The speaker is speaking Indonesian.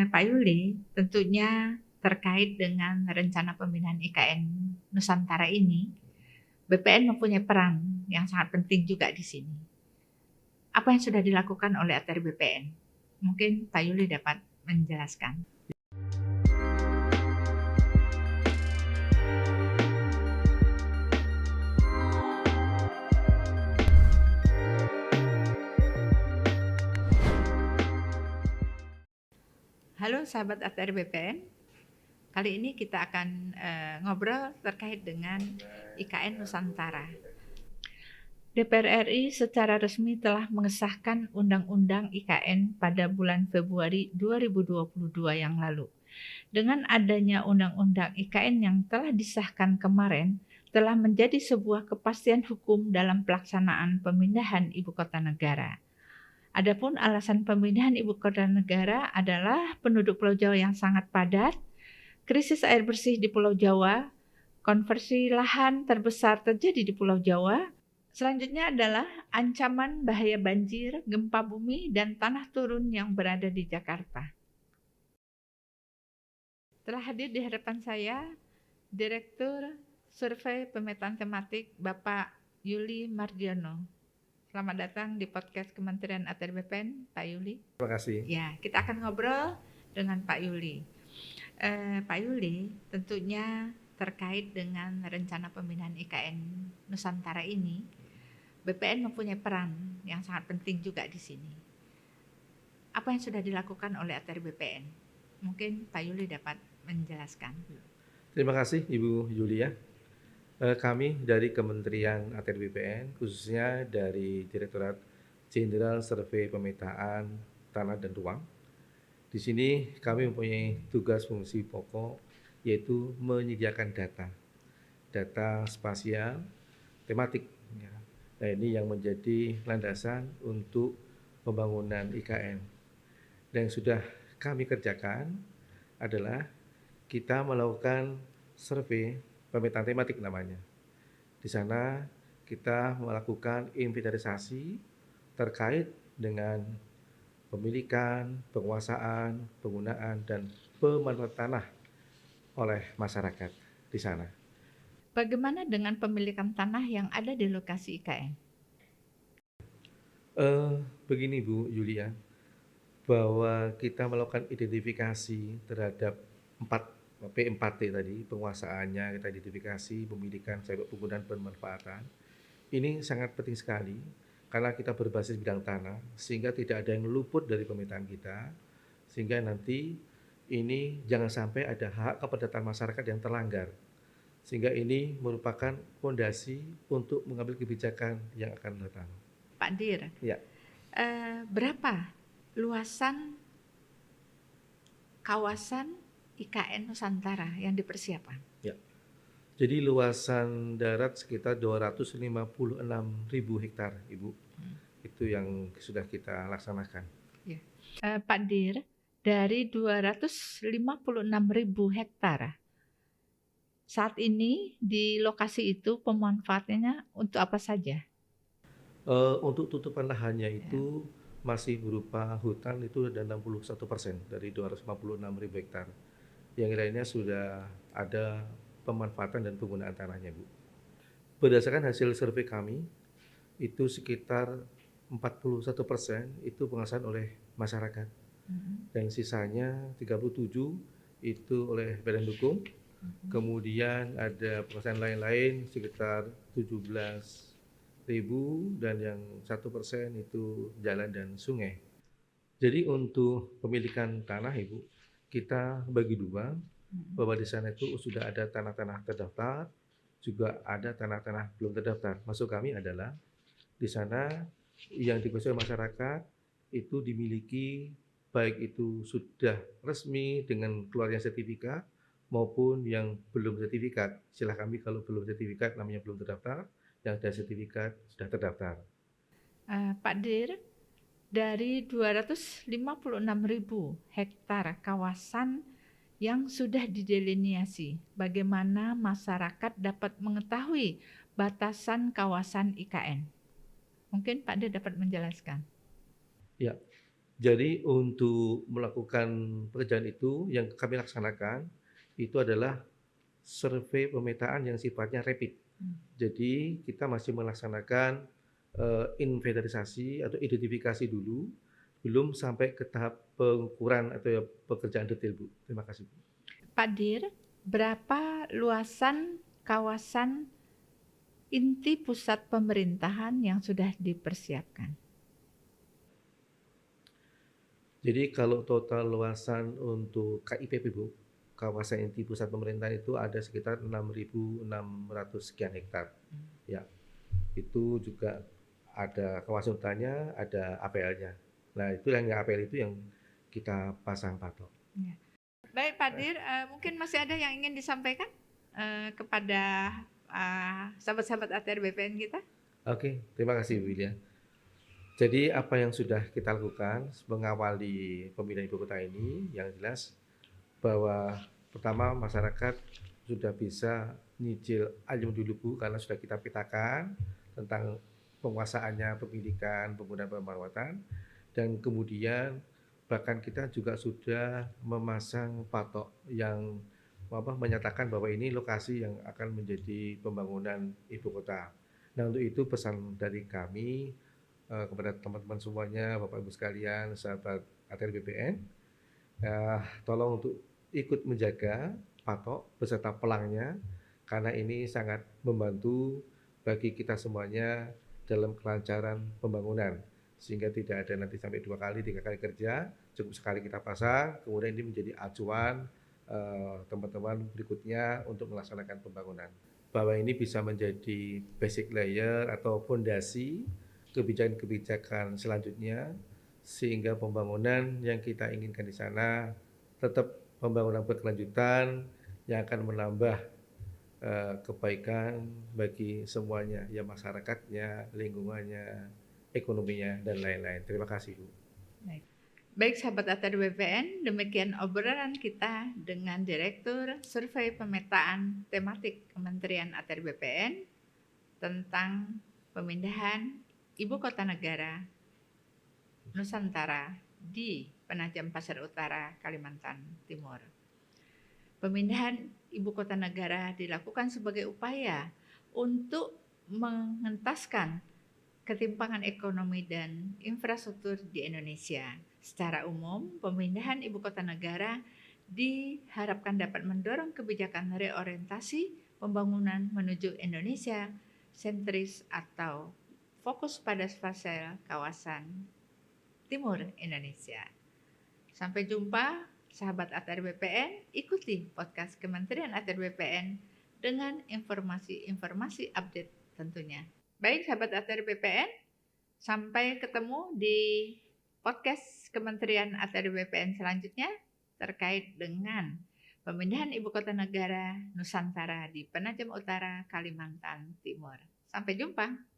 Pak Yuli, tentunya terkait dengan rencana pemindahan IKN Nusantara ini, BPN mempunyai peran yang sangat penting juga di sini. Apa yang sudah dilakukan oleh ATR BPN? Mungkin Pak Yuli dapat menjelaskan. Halo sahabat ATR BPN, kali ini kita akan ngobrol terkait dengan IKN Nusantara. DPR RI secara resmi telah mengesahkan Undang-Undang IKN pada bulan Februari 2022 yang lalu. Dengan adanya Undang-Undang IKN yang telah disahkan kemarin, telah menjadi sebuah kepastian hukum dalam pelaksanaan pemindahan ibu kota negara. Adapun alasan pemindahan ibu kota negara adalah penduduk Pulau Jawa yang sangat padat, krisis air bersih di Pulau Jawa, konversi lahan terbesar terjadi di Pulau Jawa. Selanjutnya adalah ancaman bahaya banjir, gempa bumi, dan tanah turun yang berada di Jakarta. Telah hadir di hadapan saya Direktur Survei Pemetaan Tematik Bapak Yuli Mardiono. Selamat datang di podcast Kementerian ATR BPN, Pak Yuli. Terima kasih. Ya, kita akan ngobrol dengan Pak Yuli. Pak Yuli, tentunya terkait dengan rencana pemindahan IKN Nusantara ini, BPN mempunyai peran yang sangat penting juga di sini. Apa yang sudah dilakukan oleh ATR BPN? Mungkin Pak Yuli dapat menjelaskan. Terima kasih Ibu Yulia. Kami dari Kementerian ATR BPN, khususnya dari Direktorat Jenderal Survei Pemetaan Tanah dan Ruang. Di sini kami mempunyai tugas fungsi pokok, yaitu menyediakan data spasial, tematik. Nah, ini yang menjadi landasan untuk pembangunan IKN. Dan yang sudah kami kerjakan adalah kita melakukan survei pemetaan tematik namanya. Di sana kita melakukan inventarisasi terkait dengan pemilikan, penguasaan, penggunaan, dan pemanfaatan tanah oleh masyarakat di sana. Bagaimana dengan pemilikan tanah yang ada di lokasi IKN? Begini Bu Yulia, bahwa kita melakukan identifikasi terhadap P4T tadi, penguasaannya kita identifikasi, pemilikan, sampai penggunaan pemanfaatan. Ini sangat penting sekali karena kita berbasis bidang tanah, sehingga tidak ada yang luput dari pemetaan kita, sehingga nanti ini jangan sampai ada hak kepedataan masyarakat yang terlanggar. Sehingga ini merupakan fondasi untuk mengambil kebijakan yang akan datang. Pak Dir, Ya. Berapa luasan kawasan IKN Nusantara yang dipersiapkan? Ya. Jadi luasan darat sekitar 256.000 hektar, Ibu. Itu yang sudah kita laksanakan. Ya. Pak Dir, dari 256.000 hektar, saat ini di lokasi itu pemanfaatannya untuk apa saja? Untuk tutupan lahannya itu masih berupa hutan, itu ada 61% dari 256.000 hektar. Yang lainnya sudah ada pemanfaatan dan penggunaan tanahnya, Bu. Berdasarkan hasil survei kami, itu sekitar 41% itu penguasaan oleh masyarakat. Dan sisanya 37 itu oleh badan hukum. Kemudian ada penguasaan lain-lain sekitar 17.000 dan yang 1% itu jalan dan sungai. Jadi untuk pemilikan tanah Ibu, kita bagi dua, bahwa di sana itu sudah ada tanah-tanah terdaftar, juga ada tanah-tanah belum terdaftar. Maksud kami adalah di sana yang dikuasai masyarakat itu dimiliki baik itu sudah resmi dengan keluarnya sertifikat maupun yang belum sertifikat. Istilah kami kalau belum sertifikat namanya belum terdaftar, yang ada sertifikat sudah terdaftar. Pak Dir, dari 256.000 hektar kawasan yang sudah dideliniasi, bagaimana masyarakat dapat mengetahui batasan kawasan IKN? Mungkin Pak Dir dapat menjelaskan. Ya, Jadi untuk melakukan pekerjaan itu yang kami laksanakan itu adalah survei pemetaan yang sifatnya rapid. Jadi kita masih melaksanakan inventarisasi atau identifikasi dulu, belum sampai ke tahap pengukuran atau ya pekerjaan detail, Bu. Terima kasih, Bu. Pak Dir, berapa luasan kawasan inti pusat pemerintahan yang sudah dipersiapkan? Jadi kalau total luasan untuk KIPP, Bu, kawasan inti pusat pemerintahan itu ada sekitar 6.600 sekian hektar. Ya, itu juga ada kawasan hutannya, ada APL-nya. Nah, itu yang APL itu yang kita pasang patok. Ya. Baik Pak Dir, mungkin masih ada yang ingin disampaikan kepada sahabat-sahabat ATR BPN kita? Oke, terima kasih Bu Wilya. Jadi apa yang sudah kita lakukan mengawali pemindahan ibu kota ini, yang jelas bahwa pertama masyarakat sudah bisa nyicil ayam dulu Bu, karena sudah kita petakan tentang penguasaannya, pendidikan, penggunaan perawatan, dan kemudian bahkan kita juga sudah memasang patok yang menyatakan bahwa ini lokasi yang akan menjadi pembangunan ibu kota. Nah untuk itu pesan dari kami kepada teman-teman semuanya, Bapak Ibu sekalian, sahabat ATR BPN, tolong untuk ikut menjaga patok beserta pelangnya, karena ini sangat membantu bagi kita semuanya dalam kelancaran pembangunan, sehingga tidak ada nanti sampai 2 kali, 3 kali kerja, cukup sekali kita pasang, kemudian ini menjadi acuan teman-teman berikutnya untuk melaksanakan pembangunan. Bahwa ini bisa menjadi basic layer atau fondasi kebijakan-kebijakan selanjutnya, sehingga pembangunan yang kita inginkan di sana tetap pembangunan berkelanjutan yang akan menambah kebaikan bagi semuanya, ya masyarakatnya, lingkungannya, ekonominya, dan lain-lain. Terima kasih, Bu. Baik sahabat ATR BPN, demikian obrolan kita dengan Direktur Survei Pemetaan Tematik Kementerian ATR BPN tentang pemindahan Ibu Kota Negara Nusantara di Penajam Pasir Utara, Kalimantan Timur. Pemindahan Ibu Kota Negara dilakukan sebagai upaya untuk mengentaskan ketimpangan ekonomi dan infrastruktur di Indonesia. Secara umum, pemindahan Ibu Kota Negara diharapkan dapat mendorong kebijakan reorientasi pembangunan menuju Indonesia sentris atau fokus pada spasial kawasan timur Indonesia. Sampai jumpa sahabat ATR BPN, ikuti podcast Kementerian ATR BPN dengan informasi-informasi update tentunya. Baik sahabat ATR BPN, sampai ketemu di podcast Kementerian ATR BPN selanjutnya terkait dengan pemindahan Ibu Kota Negara Nusantara di Penajam Utara, Kalimantan Timur. Sampai jumpa.